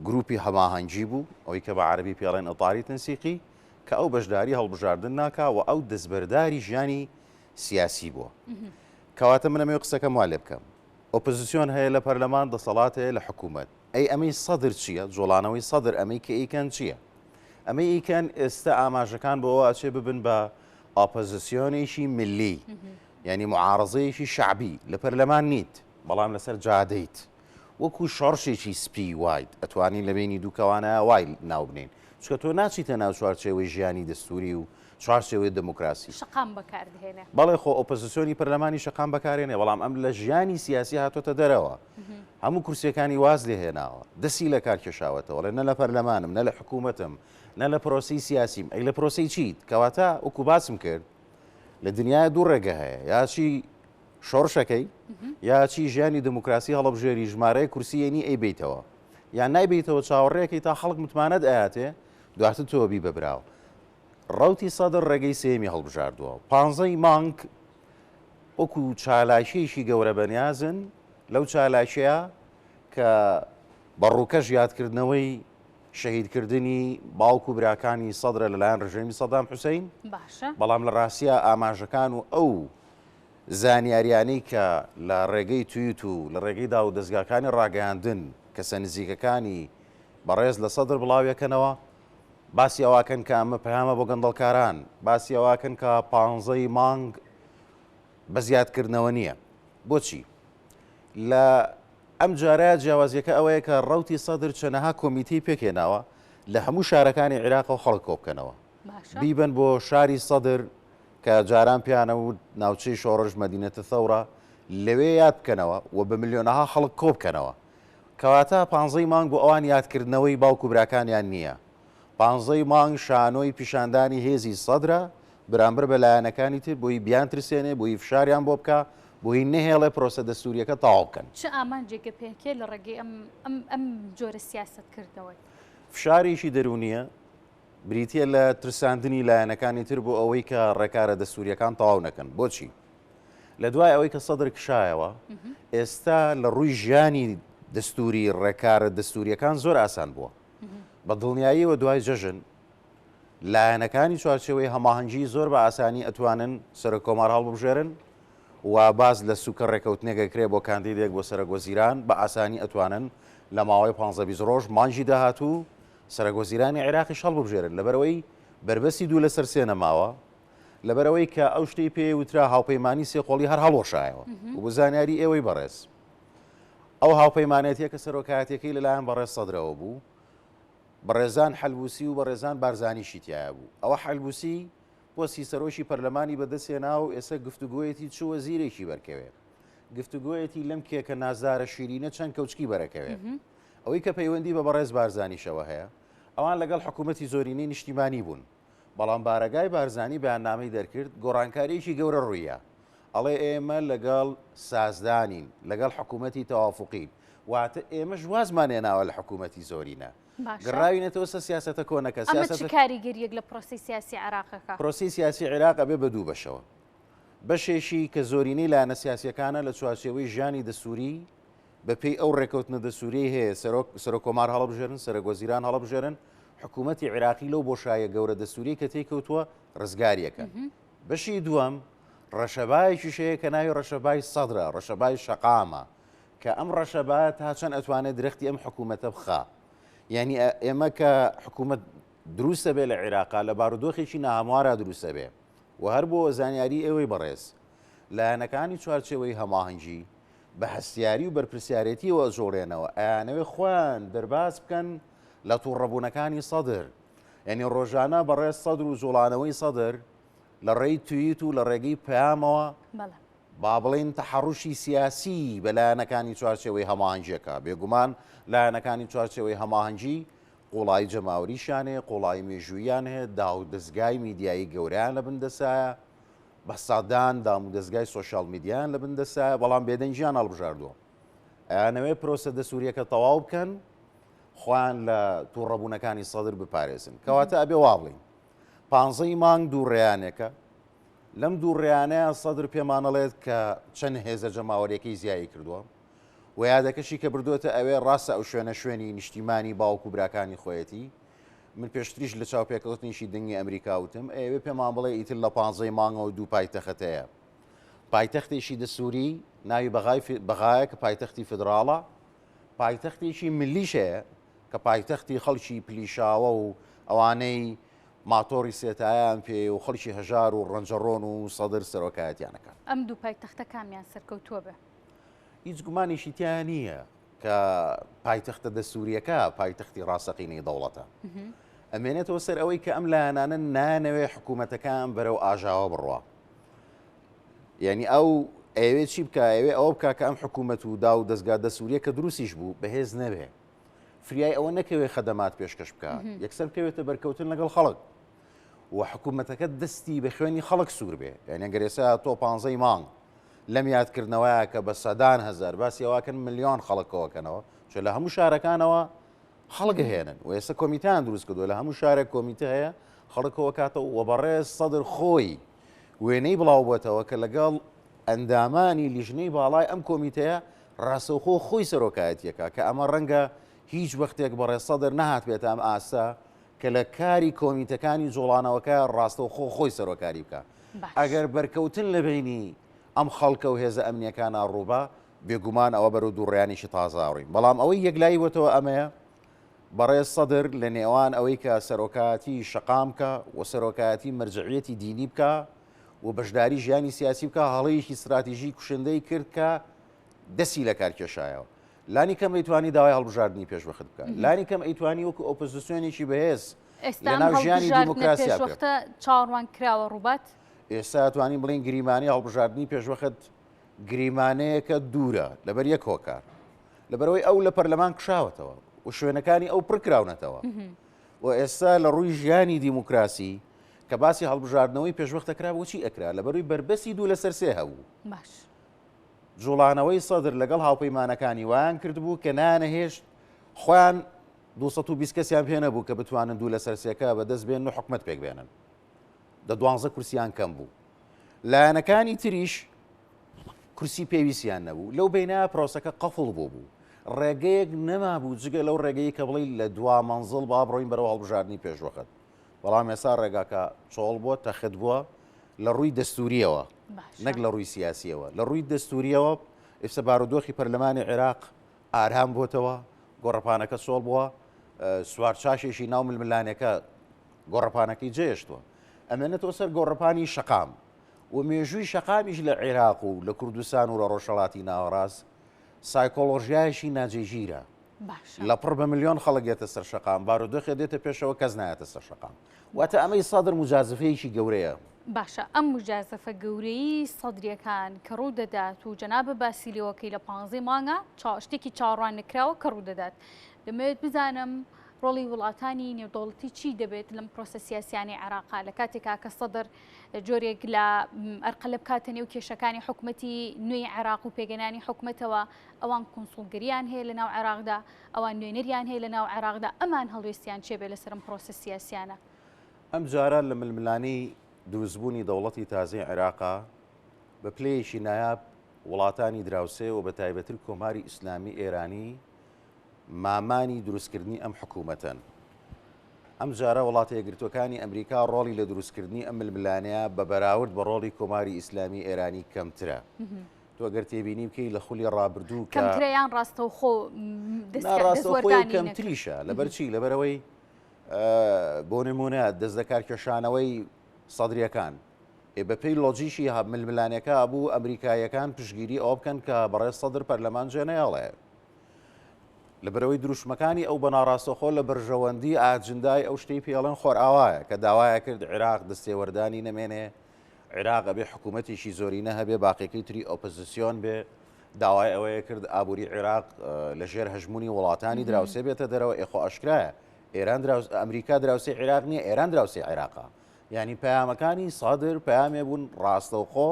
گروپی هەماهەنگی بوو ئەوەی کە بە عەربی پێڵێن ئەطاری تەنسیقی کە ئەو بەشداری هەڵبژاردن ناکا و ئەو دەستبەرداری ژیانی سیاسی بووە. کەواتە منەمێ قسەکەم وا لێ بکەم ئۆپۆزیسیۆن هەیە لە پەرلەمان دەسەڵات هەیە لە حکوومەت ئەی ئەمەی سەدر چییە جۆڵانەوەی سەدر ئەمەی کە ئیکەن چییە ئەمەی ئیکەن ئێستا ئاماژەکان بەوە ئاچێ ببن بە ئۆپۆزیسیۆنێکی ملی یعنی معارەزەیەکی شعبی لە پەرلەمان نیت بەڵام لەسەر جادەیت وەکو شۆڕشێکی سپی واید ئەتوانین لە بینی دووکەوانە وای ناو بنین چکە تۆ ناچیتە ناو چوارچێوەی ژیانی دەستوری و چوارچێوەی دموکراسی شقام بەکاردهێنێ بەڵێ خۆ ئۆپۆزیسیۆنی پەرلەمانی شقام بەکارێنێ بەڵام ئەم لە ژیانی سیاسی هاتۆتە دەرەوە هەموو کورسیەکانی واز لێهێناوە دەستی لە کار کێشاوەتەوە لە نە لە پەرلەمانم نە لە حکوومەتم نە لە پرۆسی سیاسیم ئەی لە پرۆسی چیت کەواتە وەکو باسم کرد لە دنیای دوو ڕێگە هەیە یاچی شۆڕشەکەی یاچی ژیانی دموکراسی هەڵبژێری ژمارەیە کورسیێنی ئەی بیتەوە یان نایبیتەوە چاوەڕێەکەی تا خەڵک متمانەت ئااتێ دواتر تۆبی بەبراو ڕوتی سەدر ڕێگەی سێمی هەڵبژاردووە 15 مانگ وەکو چالاشیەکی گەورە بەنیازن لەو چالاشەیە کە بەڕووکەش یادکردنەوەی شەهیدکردنی باوکو و براکانی سەدرە لەلایەن ڕژێمی سەدام حوسەین بەڵام لە ڕاستیە ئاماژەکان و ئەو زانیاریانەی کە لە ڕێگەی تویت و لە ڕێگەی دا و دەستگاکانی ڕاگەیاندن کەسە نزیکەکانی بەڕێز لە سەدر بڵاویەکەنەوە باسی ئەواکەن کە ئەمە پەیامە بۆ گەندەڵکاران باسی ئەواکەن کە 15 مانگ بە زیادکردنەوە نییە بۆچی لە ئەم جارە جیاوازیەکە ئەوەیە کە ڕوتی سەدر چەنەها کۆمیتی پێکێناوە لە هەموو شارەکانی عێراقەوە خەڵک کۆبکەنەوە بیبن بۆ شاری سەدر کە جاران پیانە و ناوچەی شۆڕژ مەدینەتە ثەورە لەوێ یاد بکەنەوە و بە ملیۆنەها خەڵک کۆ بکەنەوە کەواتە 15 مانگ بۆ ئەوان یادکردنەوەی باوکو براکانیان نییە 15 مانگ شانۆی پیشاندانی هێزی سەدرە بەرامبەر بە لایەنەکانی تر بۆی بیان ترسێنێ بۆی فشاریان بۆ بکە بۆی نەهێڵێ پرۆسە دەستوریەکە تەواو بکەن چه ئامانجێکە پێکێ لە ڕێگەی ئەم جۆرە سیاست کردەوەی فشارێکی دەرونیە بریتە لە ترساندنی لایەنەکانی تر بۆ ئەوەی کە ڕێکارە دەستوریەکان تەواو نەکەن بۆچی لە دوای ئەوەی کە سەدر کشایەوە ئێستا لە ڕووی ژیانی دەستوری ڕێکارە دەستوریەکان زۆر ئاسان بووە بە دڵنیاییەوە دوای جەژن لایەنەکانی چوارچێوەی هەماهەنگی زۆر بە ئاسانی ئەتوانن سەرۆکۆمار هەڵبژێرن و باز لە سوکە ڕێکەوتنێکەکرێ بۆ کاندیدێک بۆ سەرۆکوەزیران بە ئاسانی ئەتوانن لە ماوەی 15 ڕۆژ مانجی داهاتوو سەرۆکوەزیرانی عێراقی هەڵبژێرن لەبەرەوەی بربەسی دوو لەسەر سێ نەماوە لەبەرەوەی کە ئەو شتەی پێ وترا هاوپەیمانی سێقۆڵی هەر هەڵۆشایەوە و بۆ زانیاری ئێوەی بەڕێز ئەو هاوپەیمانێتیە کە سەرۆکایەتەکەی لەلایەن بەڕێز سەدرەوە بوو بەڕێزان حەلبوسی و بەڕێزان بارزانیشی تایە بوو ئەوە حەلبوسی پۆستی سەرۆشی پەرلەمانی بەدەستێنا و ئێستا گفتوگویەتی چوە وەزیرێکی بەرکەوێ گفتوگویەتی لەم کێکە نازدارە شیرینە چەند کەوچکی بەرەکەوێ ئەوەی کە پەیوەندی بە بەڕێز بارزانیشەوە هەیە ئەوان لەگەڵ حکوومەتی زۆرینەی نیشتیمانی بوون بەڵام بارەگای بارزانی بەیاننامەی دەرکرد گۆڕانکاریەکی گەورە ڕوویە ئەڵێ ئێمە لەگەڵ سازدانین لەگەڵ حکوومەتی تەوافقین واتە ئێمە ژوازمان هێناوە لە حکوومەتی زۆرینە گەڕاوینەتەوە سە سیاسەتە کۆنەکە سیاسەت کاریگەریەک لە پرۆسی سیاسی عێراقەکە پرۆسی سیاسی عێراق ئەبێ بە دوو بەشەوە بەشێشی کە زۆرینەی لایەنە سیاسیەکانە لە چوارچێوەی ژیانی دەسووری بەپێی ئەو ڕێکەوتنە دەسووری هەیە سەرۆکۆمار هەڵبژێرن سەرۆکوەزیران هەڵبژێرن حکوومەتی عێراقی لەو بۆشایە گەورە دەسووری کە تێکەوتووە ڕزگاریەکە بەشی دووەم ڕەشەبایەکی شەیە کە ناوی ڕەشەبای سەدرە ڕەشەبای شەقامە کە ئەم ڕەشەبایە تا چەند ئەتوانێت درەختی ئەم حکوومەتە بخا یعنی ئێمە کە حکوومەت دروستە بێ لە عێراقا لە بارودۆخێکی ناهەموارە دروستە بێ و هەر بۆ زانیاری ئێوەی بەڕێز لایەنەکانی چوارچێوەی هەماهەنگی بە هەستیاری و بەرپرسیارەتیەوە جۆڕێنەوە ئەیانەوەی خۆیان دەرباز بکەن لە تووڕەبوونەکانی سەدر یعنی ڕۆژانە بەڕێز سەدر و جوڵانەوەی سەدر لە ڕێی تویت و لە ڕێگەی پەیامەوە با بڵێن تەحەڕوشی سیاسی بە لایەنەکانی چوارچێوەی هەماهەنگیەکە بێگومان لایەنەکانی چوارچێوەی هەماهەنگی قوڵایی جەماوریشانێ قوڵایی مێژوویان هەیە داو دەستگای میدیایی گەوریان لە بندەسایە بە سادان دام و دەستگای سۆشال میدیان لە بندەسایە بەڵام بێدەنجیان هەڵبژاردووە ئەیانەوەی پرۆسە دەسووریەکە تەواو بکەن خۆیان لە تووڕەبوونەکانی سەدر بپارێزن کەواتە ئەبێ وا بڵین 15 مانگ دوو ڕێیانێکە لەم دوو ڕێیانەیە سەدر پێمانەڵێت کە چەند هێزە جەماوەریەکەی زیایی کردووە و یادەکەشی کە بردووەتە ئەوێ ڕاستە ئەو شوێنی نیشتیمانی باوکو براکانی خۆیەتی من پێشتریش لە چاوپێکەوتنیشی دنگی ئەمریکا وتم ئەوێ پێمان بڵێ ئیتر لە 15 مانگەوە دوو پایتەختەیە پایتەختێکی دەسووری ناوی بەغایە کە پایتەختی فدراڵە پایتەختێکی ملیشەیە کە پایتەختی خەڵکی پلیشاوە و ئەوانەی ماتۆری سێتایان پێ و خەڵکی هەژار و ڕەنجەڕۆن و سەدر سەرۆکایەتیانەکان ئەم دوو پایتەختە کامیان سەرکەوتووە بێ هیچ گومانیشی تیان نییە کە پایتەختە دەسووریەکە پایتەختی ڕاستەقینەی دەوڵەتە ئەمێنێتەوە سەر ئەوەی کە ئەم لایەنانە نانەوێ حکوومەتەکان بەرەو ئاژاوە بڕوە یعنی ئەو ئەوێ چی بکە ئەوێ ئەوە بکە کە ئەم حکوومەت و دا و دەستگا دەسووریە کە دروستیش بوو بەهێز نەبێ فریای ئەوە نەکەوێت خەدەمات پێشکەش بکە یەکسەر بکەوێتە بەرکەوتن لەگەڵ خەڵک و حکوومەتەکە دەستی بە خوێنی خەڵک سوور بێ یعنی گەرێسا تۆ 15 مانگ لەم یادکردنەوەیە کە بە سەدان هەزار باسی ئەوواکەن ملیۆن خەڵکەوەکەنەوە چۆ لە هەموو شارەکانەوە خەڵک هێنن و ئێستا کۆمیتیان دروست کردووە لە هەموو شارێک کۆمیتە هەیە خەڵکەوە کاتەوە و بەڕێز سەدر خۆی وێنەی بڵاو بووەتەوە کە لەگەڵ ئەندامانی لیژنەی باڵای ئەم کۆمیتەیە ڕاستەوخۆ خۆی سەرۆکایەتیەکە کە ئەمە ڕەنگە هیچ وەختێک بەڕێز سەدر نەهات بێت ئەم ئاستا کە لە کاری کۆمیتەکانی جوڵانەوەکە ڕاستەوخۆ خۆی سەرۆکاری بکە ئەگەر بەرکەوتن لە بینی ئەم خەڵکە و هێزە ئەمنیەکان ڕووبە بێگومان ئەوە بەرەو دووڕیانیشی تازاڕین بەڵام ئەوەی یەکلایی وەتەوە ئەمەیە بەڕێز سەدر لە نێوان ئەوەی کە سەرۆکایەتی شەقامکە و سەرۆکایەتی مەرجعیەتی دینی بکە و بەشداری ژیانی سیاسی بکە هەڵەیەکی استراتیژی کوشندەی کرد کە دەستی لە کارکێشایەوە لانی کەم ئەیتوانی داوای هەڵبژاردننی پێشوەخت بکە لانی کەم ئەیتوانی وەکو ئۆپۆزیسیۆنێکی بەهێز لەناو ژیانی دیموکراسیا پێشوەختە چاوەڕوان کراوە ڕووبات ئێستا توانین بڵین گریمانی هەڵبژاردننی پێشوەخت گریمانەیەکە دوورە لەبەر یەک هۆکار لەبەرەوەی ئەو لە پەرلەمان کشاوەتەوە و شوێنەکانی ئەو پڕکراونەتەوە و ئێستا لە ڕووی ژیانی دیموکراسی کە باسی هەڵبژاردنەوەی پێشوەختەکرا بۆچی ئەکرا لەبەروی بربەسی دوو لەسەر سێ هەبوو جوڵانەوەی سەدر لەگەڵ هاوپەیمانەکانی وایان کردبوو کە نانەهێشت خۆیان 220 کەسیان پێ نەبوو کە بتوانن دوو لەسەر سێکە بەدەست بێن و حکومەت پێک بێنن دە 12 کورسیان کەم بوو لایەنەکانی تریش کورسی پێویستیان نەبوو لەو بینە پرۆسەکە قەفڵ بوو ڕێگەیەک نەمابوو جگە لەو ڕێگەی کە بڵی لە دوا مەنزڵ با بڕۆین بەرەوە هەڵبژاردننی پێشوەخت بەڵام ێستا ڕێگاکە چۆڵ بووە تەخت بووە لە ڕووی دەستوریەوە نەک لە ڕووی سیاسیەوە لە ڕووی دەستوریەوە ئێستا بارودۆخی پەرلەمانی عێراق ئارام بۆتەوە گۆڕەپانەکە چۆڵ بووە سوارچاشێکی ناو ململانەکە گۆڕەپانەکەی جێشتووە ئەمێنێتەوە سەر گۆڕەپانی شەقام و مێژووی شەقامیش لە عێراق و لە کوردستان و لە ڕۆژهەڵاتی ناوەڕاست سایکۆلۆژیایشی ناجێگیرە لە پڕ بە ملیۆن خەڵکێتە سەر شەقام بارودۆخێ دێتە پێشەوە کەس نایەتە سەر شەقام واتە ئەمەی سەدر مجازفەیەکی گەورەیە باشە ئەم مجازفە گەورەی سەدرەکان کە ڕوو دەدات و جەنابە باسیلەوەکەی لە 15 مانگە شتێکی چاڕوان نکراوە کە ڕوو دەدات دەمەوێت بزانم ڕۆڵی وڵاتانی نێودەوڵەتی چی دەبێت لەم پرۆسە سیاسیانی عێراقا لە کاتێکا کە سەدر جۆرێک لە ئەرقەلە بکاتە نێو کێشەکانی حکوومەتی نوێی عێراق و پێگەنانی حکوومەتەوە ئەوان کۆنسڵگریان هەیە لە ناو عێراقدا ئەوان نوێنەریان هەیە لە ناو عێراقدا ئەمان هەڵوێستیان چێبێت لەسەر پرۆسە سیاسیانە ئەم جارە لە ململانی دروستبوونی دەوڵەتی تازەی عێراقا بە پلەیەکی نایاب وڵاتانی دراوسێ و بە تایبەتر کۆماری ئیسلامی ئێرانی مامانی دروستکردنی ئەم حکوومەتەن ئەم جارە وڵاتە یەکگرتوەکانی ئەمریکا ڕۆڵی لە دروستکردنی ئەم ململانەیە بە بەراورد بە ڕۆڵی کۆماری ئیسلامی ئێرانی کەمترە تۆ گەر تێبینی بکەی لە خولی ڕابردوو کەمتریان ڕاستەوخۆ ڕاستەوخۆی کەمتریشە لەبەرچی لەبەرەوەی بۆ نمونە دەست لە کارکێشانەوەی سەدرەکان بە پێی لۆجیشی ململانەکە بوو ئەمریکایەکان پشگیری ئەوە بکەن کە بەڕێز سەدر پەرلەمان جێنەیاڵێ لەبەرەوەی دروشمەکانی ئەو بەناڕاستەخۆ لە بەرژەوەندی ئاجندای ئەو شتەی پێڵێن خۆرئاوایە کە داوایە کرد عێراق دەستێوەردانی نەمێنێ عێراق ئەبێ حکوومەتێکی زۆرینە هەبێ باقیەکەی تری ئۆپۆزیسیۆن بێ داوای ئەوەیە کرد ئابووری عێراق لە ژێر هەژمونی وڵاتانی دراوسێ بێتە دەرەوە ئێخۆ ئەشکرایە ئەمریکا دراوسێ عێراق نییە ئێران دراوسێ عێراقا یعنی پەیامەکانی سادر پەیامێ بوون ڕاستەوخۆ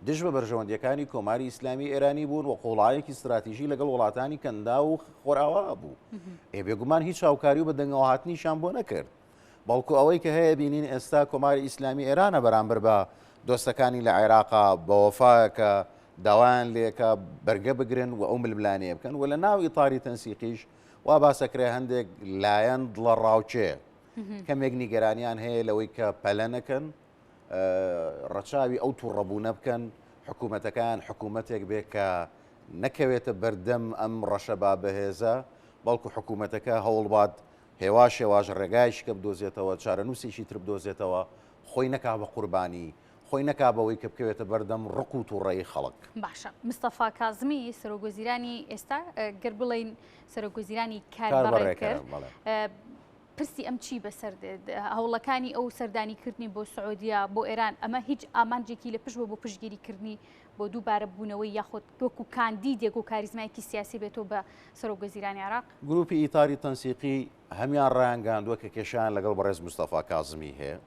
دژ بە بەرژەوەندیەکانی کۆماری ئیسلامی ئێرانی بوون و قوڵایەکی استراتیژی لەگەڵ وڵاتانی کەندا و خۆراوا بوو بێگومان هیچ هاوکاری و بە دەنگەوە هاتنیشان بۆ نەکرد بەڵکو ئەوەی کە هەیە بینین ئێستا کۆماری ئیسلامی ئێرانە بەرامبەر بە دۆستەکانی لە عێراقا بە وەفاکە داوایان لێکە بەرگە بگرن و ئەو ململانەیە بکەن و لە ناو ئیتاری تەنسیقیش وا باسەکرێ هەندێک لایەن دڵە ڕاوچێ کەمێک نیگەرانیان هەیە لەوەی کە پەلە نەکەن ڕەچاوی ئەو تووڕەبوونە بکەن حکوومەتەکان حکوومەتێک بێ کە نەکەوێتە بەردەم ئەم ڕەشەبا بەهێزە بەڵکو حکوومەتەکە هەوڵبات هێوا شێواژ ڕێگایشی کە بدۆزێتەوە چارەنووسێکی تر بدۆزێتەوە خۆی نەکا بە قوربانی خۆی نەکا بەوەی کە بکەوێتە بەردەم ڕق و تووڕێی خەڵک باشە مستەفا کازمی سەرۆکوەزیرانی ئێستا گەر بڵین سەرۆکوەزیرانی کاربڕێکرد پرسی ئەم چی بەسەر هەوڵەکانی ئەو سەردانیکردنی بۆ سعودیا بۆ ئێران ئەمە هیچ ئامانجێکی لە پشت بۆ پشگیریکردنی بۆ دووبارە بوونەوەی یاخۆت وەکو کاندیدێک و کاریزمایەکی سیاسی بێتەوە بە سەرۆکوەزیرانی عێراق گروپی ئیتاری تەنسیقی هەمیان ڕایانگاندووە کە کێشیان لەگەڵ بەڕێز مستەفا کازمی هەیە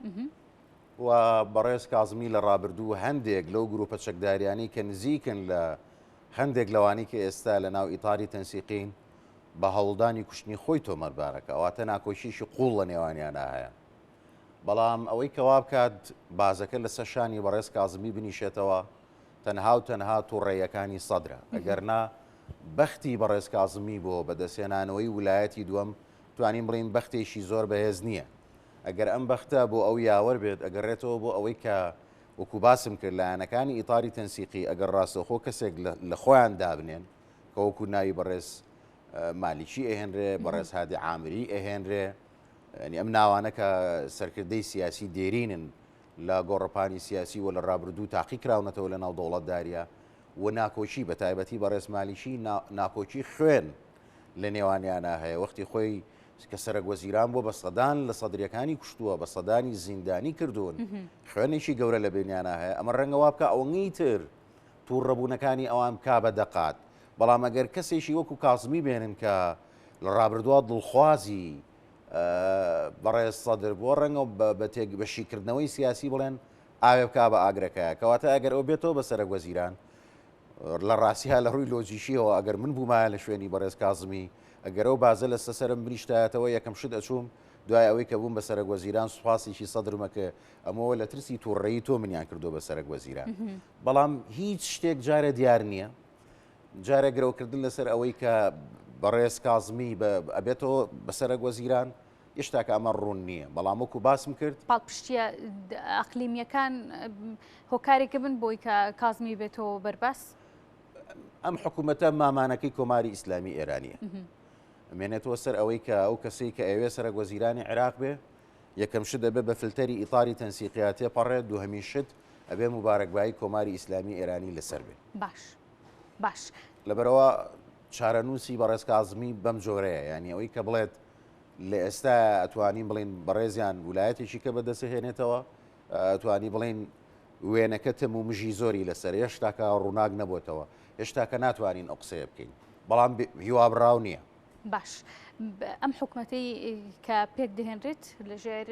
و بەڕێز کازمی لە ڕابردوو هەندێک لەو گروپە چەکداریانی کە نزیکن لە هەندێک لەوانی کە ئێستا لە ناو ئیتاری تەنسیقین بە هەوڵدانی کوشتنی خۆی تۆمەربارەکە ئەواتە ناکۆشیشی قوڵ لە نێوانیانە هەیە بەڵام ئەوەی کەوا بکات بازەکە لە سەرشانی بەڕێز کازمی بنیشێتەوە تەنها و تەنها تووڕێیەکانی سەدرە ئەگەرنا بەختی بەڕێز کازمی بۆ بەدەستێنانەوەی ویلایەتی دووەم توانین بڵین بەختێکی زۆر بەهێز نییە ئەگەر ئەم بەختە بۆ ئەو یاوەەر بێت ئەگەڕێتەوە بۆ ئەوەی کە وەکو باسم کرد لایەنەکانی ئیتاری تەنسیقی ئەگەر ڕاستەخۆ کەسێک لە خۆیان دابنێن کە وەکو ناوی بەڕێز مالیکی ئەهێنرێ بەڕێز هادی عامری ئەهێنرێ ینی ئەم ناوانە کە سەرکردەی سیاسی دێرینن لە گۆڕەپانی سیاسی و لە ڕابردوو تاقی کراونەتەوە لە ناو دەوڵەتداریە و ناکۆچی بە تایبەتی بەڕێز مالیکی ناکۆچی خوێن لە نێوانیانە هەیە وەختی خۆی کە سەرۆکوەزیران بۆ بە سەدان لە سەدرەکانی کوشتووە بە سەدانی زیندانی کردوون خوێنێکی گەورە لە بینیانە هەیە ئەمە ڕەنگەوا بکە ئەوەی تر تووڕەبوونەکانی ئەوان کا بە دەقات بەڵام ئەگەر کەسێکی وەکو کازمی بێنن کە لە ڕابردووە دڵخوازی بەڕێز سەدر بۆ ڕەنگە بە شیکردنەوەی سیاسی بڵێن ئاوێ بک بە ئاگرەکەیە کەواتە ئەگەر ئەو بێتەوە بە سەرک وەزیران لە ڕاستیها لە ڕووی لۆجیشیەوە ئەگەر من بوومایە لە شوێنی بەڕێز کازمی ئەگەر ئەو بازە لە سەرم بریشتایەتەوە یەکەم شت ئەچووم دوای ئەوەی کە بووم بە سەرک وەزیران سوپاسێکی سەدرمەکە ئەمەوە لە ترسی تووڕێی تۆ منیان کردو بە سەرک وەزیران بەڵام هیچ شتێک جارە دیار نییە جارە گرەوکردن لەسەر ئەوەی کە بەڕێز کازمی ئەبێتەوە بە سەرک وەزیران ئێشتاکە ئەمە ڕوون نییە بەڵام وەکو باسم کرد پاڵپشتیە ئەقلیمیەکان هۆکارێکە بن بۆی کە کازمی بێتەوە بەرباس ئەم حکوومەتە مامانەکەی کۆماری ئیسلامی ئێرانیە ئەمێنێتەوە سەر ئەوەی کە ئەو کەسەی کە ئەوێ سەرک وەزیرانی عێراق بێ یەکەم شت دەبێت بە فلتەری ئیطاری تەنسیقیاتێ پەڕێت دووهەمین شت ئەبێ مبارەکبایی کۆماری ئیسلامی ئێرانی لەسەر بێ باش لەبەرەوە چارەنووسی بەڕێز کازمی بەم جۆرەیە ینی ئەوەی کە بڵێت لە ئێستا ئەتوانین بڵین بەڕێزیان ویلایەتێکی کە بەدەسەهێنێتەوە ئەتوانی بڵین وێنەکەتم و مژی زۆری لەسەر هێشتاکە ڕووناک نەبووتەوە هێشتاکە ناتوانین ئەو قسەیە بکەین بەڵام هیوابراو نییە باش ئەم حکوومەتەی کە پێک دەهێنرێت لەژێر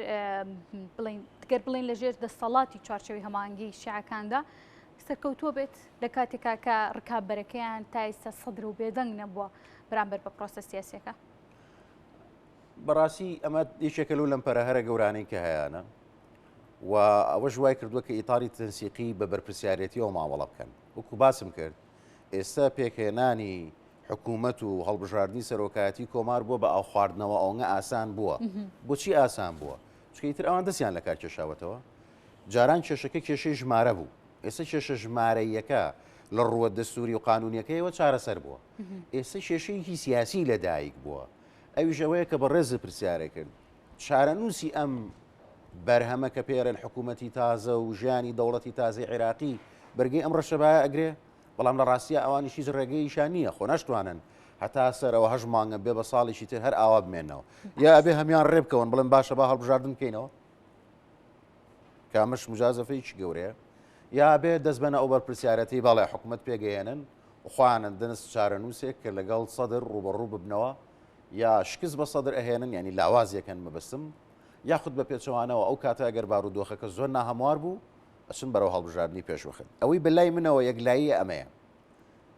بڵین دەگەر بڵین لەژێر دەسەڵاتی چوارچەوەی هەماهەنگی شیعەکاندا سەرکەوتووە بێت لە کاتێکا کە ڕکابەرەکەیان تا ئێستا سەدر و بێدەنگ نەبووە بەرامبەر بە پرۆسە سیاسیەکە بەڕاستی ئەمە یەکێکە لەو لەمپەرە هەرە گەورانەی کە هەیەە و ئەوەش وای کردووە کە ئیطاری تەنسیقی بە بەرپرسیارەتیەوە ماوەڵە بکەن وەکو باسم کرد ئێستا پێکهێنانی حکوومەت و هەڵبژاردننی سەرۆکایەتی کۆمار بووە بە ئاو خواردنەوە ئەوەنگە ئاسان بووە بۆچی ئاسان بووە چکەیتر ئەوان دەستیان لە کار کێشاوەتەوە جاران کێشەکە کێشەی ژمارە بوو ئێستا کێشە ژمارەیەکە لە ڕووە دەستوری و قانونیەکەیەوە چارەسەر بووە ئێستا کێشەیەکی سیاسی لەدایک بووە ئەویژەوەیە کە بە ڕێز پرسیارە کرد چارەنووسی ئەم بەرهەمە کە پێرن حکوومەتی تازە و ژیانی دەوڵەتی تازای عێراقی بەرگەی ئەم ڕەشەبایە ئەگرێ بەڵام لە ڕاستیە ئەوانیشیز ڕێگەیشان نییە خۆ نەشتوانن هەتا سەرەوە هەژ مانگە بێ بە ساڵێکی تر هەر ئاوا بمێنەوە یا ئەبێ هەمیان ڕێبکەون بڵێن باشە با هەڵبژاردن بکەینەوە کامەش مجازەفەیەکی گەورەیە یا بێ دەست بەنە ئەو بەرپرسیارەتی بەڵێ حکوومەت پێگەیەنن وخواانن دەنس چارەنووسێک کە لەگەڵ سەدر ڕوبەڕوو ببنەوە یا شکست بە سەدر ئەهێنن ینی لاوازیەکەن مەبەستم یاخود بە پێچەوانەوە ئەو کاتە ئەگەر بارودۆخەکە زۆر ناهەموار بوو ئەچن بەرەو هەڵبژاردننی پێشوەخت ئەوەی بەلای منەوە یەکلاییە ئەمەیە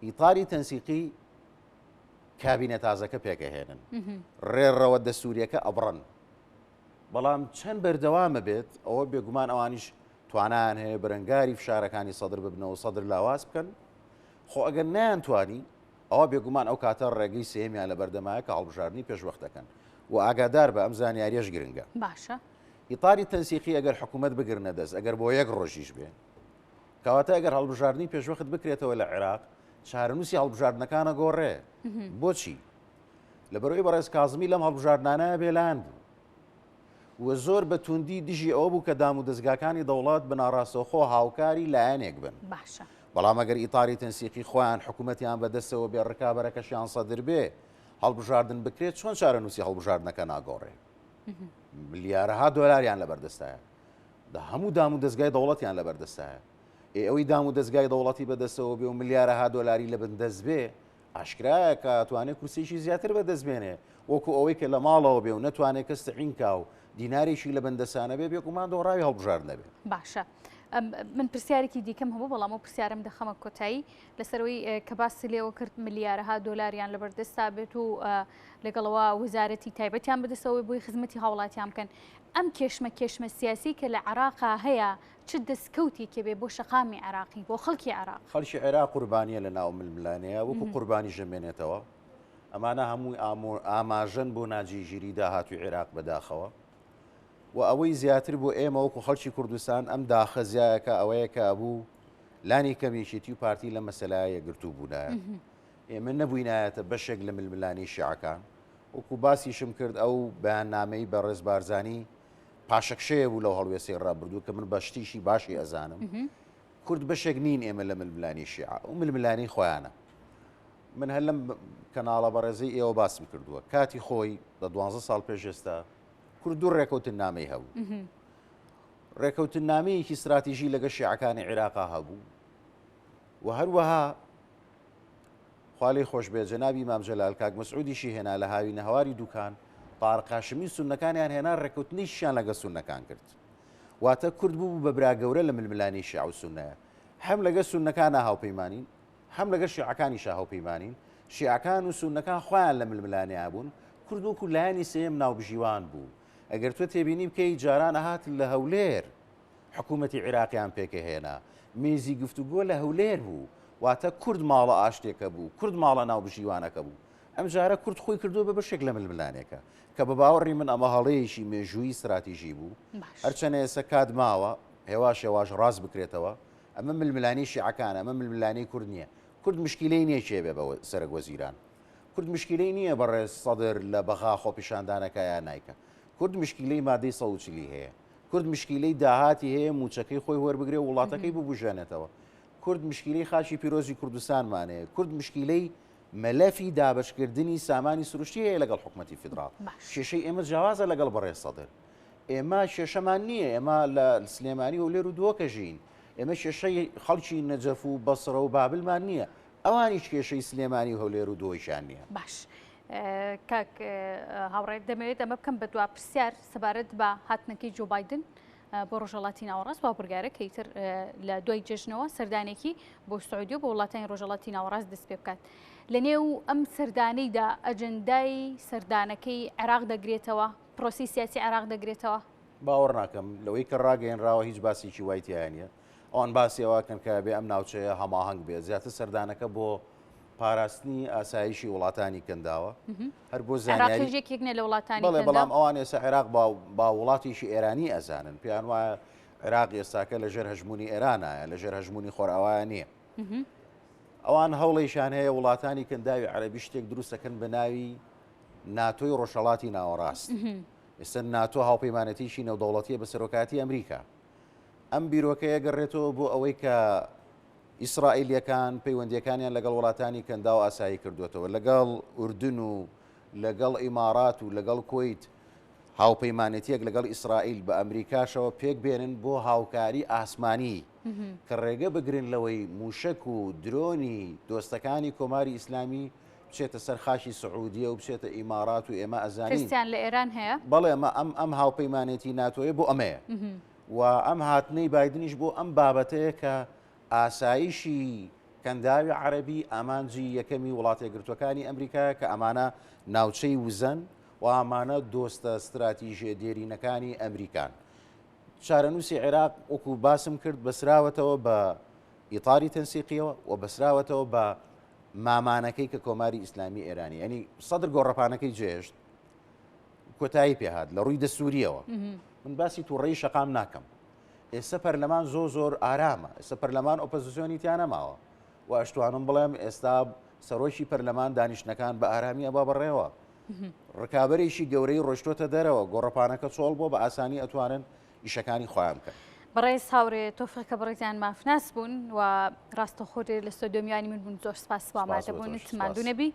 ئیطاری تەنسیقی کابینە تازەکە پێکەهێنن ڕێڕەوە دەسووریەکە ئەبڕن بەڵام چەند بەردەوامە بێت ئەوە بێگومان ئەوانیش توانان هەیە بەرەنگاری فشارەکانی سەدر ببنەوە سەدر لاواز بکەن خۆ ئەگەر نیانتوانی ئەوە بێگومان ئەو کاتە ڕێگەی سێمیان لە بەردەمایە کە هەڵبژاردننی پێشوەختەکەن و ئاگادار بە ئەم زانیاریەش گرنگە باشە ئیطاری تەنسیقی ئەگەر حکوومەت بگرنە دەست ئەگەر بۆ یەک ڕۆژیش بێ کەواتە ئەگەر هەڵبژاردننی پێشوەخت بکرێتەوە لە عێراق چارەنووسی هەڵبژاردنەکانە گۆڕێ بۆچی لەبەرەوەی بەڕێز کازمی لەم هەڵبژاردنانە بێلان بوو و زۆر بە توندی دژی ئەوە بوو کە دام و دەستگاکانی دەوڵات بناڕاستەوخۆ هاوکاری لایەنێک بن باشە بەڵام ئەگەر ئیطاری تەنسیقی خۆیان حکوومەتیان بەدەستەوە بێ ڕکابەرەکەشیان سەدر بێ هەڵبژاردن بکرێت چۆن چارەنووسی هەڵبژاردنەکە ناگۆڕێ ملیارەها دۆلاریان لەبەردەستایە هەموو دام و دەستگای دەوڵەتیان لەبەردەستایە ئەوەی دام و دەستگای دەوڵەتی بەدەستەوە بێ و ملیارەها دۆلاری لە بندەست بێ ئاشکرایە کە توانێت کورسێکی زیاتر بەدەستبێنێ وەکو ئەوەی کە لە ماڵەوە بێ و نەتوانێت کەس تەعینکا و دینارێکی لە بەندەسانە بێ بێکومان دۆڕاوی هەڵبژاردنە بێ باشە من پرسیارێکی دیکەم هەبوو بەڵام و پرسیارم دەخەمە کۆتایی لەسەرەوەی کە باسی لێەوە کرد ملیارەها دۆلاریان لەبەردەستا بێت و لەگەڵەوە وەزارەتی تایبەتیان بەدەستەوەی بۆی خزمەتی هاوڵاتیان بکەن ئەم کێشمە سیاسی کە لە عێراقا هەیە چ دەستکەوتی کە بێ بۆ شەقامی عێراقی بۆ خەڵکی عێراق خەڵکی عێراق قوربانیە لە ناو ململانەیە وەکو قوربانی ژەمێنێتەوە ئەمانە هەمووی ئاماژەن بۆ ناجیژیری داهاتوی عێراق بەداخەوە و ئەوەی زیاتر بۆ ئێمە وەکو خەڵکی کوردستان ئەم داخەزیایەکە ئەوەیە کە بوو لانی کەمیشێتی و پارتی لە مەسەلایە گرتو بوونایە ئێمە نەبووینایەتە بەشێک لە ململانی شیعەکان وەکو باسیشم کرد ئەو بەیاننامەی بەڕێز بارزانی پاشەکشەیە بوو لەو هەڵوێسەی ڕابردوو کە من بەشتیشی باشی ئەزانم کورد بەشێک نین ئێمە لە ململانی شیعە و ململانی خۆیانە من هەر لەم کەناڵە بەڕێزەی ئێوە باسم کردووە کاتی خۆی لە 12 ساڵ پێش ئێستا کورد دوو ڕێکەوتن نامەی هەبوو ڕێکەوتن نامەیەکی استراتیژی لەگە شیعەکانی عێراقا هەبوو و هەروەها خاڵی خۆش بێ جەنابی مام جەلال کاک مەسعودیشی هێنا لە هاوی نەهەواری دوکان تاڕق هاشمی سونەکانیان هێنا ڕێکوتنیشیان لەگە سونەکان کرد واتە کورد بوو بە برا گەورە لە ململانی شیع و سونەیە هەم لەگە سونەکانە هاوپەیمانین هەم لەگە شیعەکانیش هاوپەیمانین شیعەکان و سونەکان خۆیان لە ململانیا بوون کورد وەکو لایانی سێم ناوبژیوان بوو ئەگەر تۆ تێبینی بکەی جاران هات لە هەولێر حکوومەتی عێراقیان پێکەهێنا مێزی گفتوگۆ لە هەولێر بوو واتە کورد ماڵە ئاشتێکە بوو کورد ماڵە ناوبژیوانەکە بوو ئەم جارە کورد خۆی کردو بە بەشێک لە ململانێکە کە بە باوەڕی من ئەمە هەڵەیەشی مێژووی استراتیژی بوو هەرچەنە ئێستا کات ماوە هێواش هێواش ڕاست بکرێتەوە ئەمە ململانی شیعەکانە ئەمە ململانی کورد نییە کورد مشکلەی نییە چێ بێ بە سەرک وەزیران کورد مشکلەی نییە بەڕێز سەدر لە بەغا خۆپیشاندانەکە یان نایکە کورد مشکلەی مادەی 140 هەیە کورد مشکلەی داهاتی هەیە موچەکەی خۆی وەربگرێ و وڵاتەکەی ببوژێنێتەوە کورد مشکلەی خاچی پیرۆزی کوردستانمانەیە کورد مشکلەی مەلەفی دابشکردنی سامانی سروشتی هەیە لەگەڵ حکوومەتی فیدرال کێشەی ئێمە جیاوازە لەگەڵ بەڕێز سەدر ئێمە کێشەمان نییە ئێمە لە سلێمانی و لێر و دووەکەژین ئێمە کێشەی خەڵکی نەجەف و بەسڕە و بابلمان نییە ئەوانیش کێشەی سلێمانی و هەولێر و دۆیشان نییە باش کاک هاوڕێت دەمەوێت ئەمە بکەم بە دوا پرسیار سەبارەت بە هاتنەکەی جو بایدن بۆ ڕۆژهڵاتی ناوەڕاست با بڕگارە کەیتر لە دوای جژنەوە سەردانێکی بۆ سعودی و بۆ وڵاتانی ڕۆژهڵاتی ناوەڕاست دەست پێ بکات لە نێو ئەم سەردانەیدا ئەجەندای سەردانەکەی عێراق دەگرێتەوە پرۆسی سیاسی عێراق دەگرێتەوە باوەڕ ناکەم لەوەی کە ڕاگەیەنراوە هیچ باسێکی وایتیانە ئەوان باسیەوەکەن کە بێ ئەم ناوچەیە هەماهنگ بێت زیاتر سەردانەکە بۆ پاراستنی ئاسایشی وڵاتانی کەنداوە هەر بۆ زانیاریێکێک لە وڵاتانی بەڵام ئەوان ێستا عێراق با وڵاتیشی ئێرانی ئەزانن پێیان وایە عێراق ئێستاکە لە ژێر هەژمونی ئێرانایە لە ژێر هەژمونی خۆراوایە نییە ئەوان هەوڵیشان هەیە وڵاتانی کەنداوی عەرەبی شتێک دروستەکەن بە ناوی ناتۆی ڕۆژهەڵاتی ناوەڕاست ئێستا ناتۆ هاوپەیمانەتیشی نێودەوڵەتیە بە سەرۆکاتی ئەمریکا ئەم بیرۆکەیە گەڕێتەوە بۆ ئەوەی کە ئیسرائیلیەکان پەیوەندیەکانیان لەگەڵ وڵاتانی کەندا و ئاسایی کردوێتەوە لەگەڵ ئوردن و لەگەڵ ئیمارات و لەگەڵ کۆیت هاوپەیمانەتیەک لەگەڵ ئیسرائیل بە ئەمریکاشەوە پێک بێنن بۆ هاوکاری ئاسمانی کە ڕێگە بگرن لەوەی موشک و درۆنی دۆستەکانی کۆماری ئیسلامی بچێتە سەر خاشی سعودیە و بچێتە ئیمارات و ئێمە ئەزانین کەسیان لە ئێران هەیە بەڵێ ئەمە ئەم هاوپەیمانێتی ناتۆیە بۆ ئەمەیە و ئەم هاتنەی بایدنیش بۆ ئەم بابەتەیە کە ئاسایشی کەنداوی عەرەبی ئامانجی یەکەمی وڵاتێگرتوەکانی ئەمریکایە کە ئەمانە ناوچەی وزەن و ئامانە دۆستە استراتیژیە دێرینەکانی ئەمریکان چارەنووسی عێراق وەکو باسم کرد بەسراوەتەوە بە ئیطاری تەنسیقیەوە و بەسراوەتەوە بە مامانەکەی کە کۆماری ئیسلامی ئێرانی ینی سەدر گۆڕەپانەکەی جێشت کۆتایی پێهات لە ڕووی دەستوریەوە من باسی تووڕێی شەقام ناکەم ئێستا پەرلەمان زۆر ئارامە ئێستا پەرلەمان ئۆپۆزیسیۆنی تیان نەماوە و ئەشتوانم بڵێم ئێستا سەرۆکی پەرلەمان دانیشتەکان بە ئارامی ئەبا بڕێوە ڕکابەرێکی گەورەی ڕۆشتۆتە دەرەوە گۆڕەپانەکە چۆڵ بۆ بە ئاسانی ئەتوانن ئیشەکانی خۆیان بکەن بەڕێز هاوڕێ تۆفیقە بەڕێزیان مافناس بوون و ڕاستەخۆرێ لە سۆدۆمیانی من بوون زۆر سپاس وامادە بوون تماندوو نەبی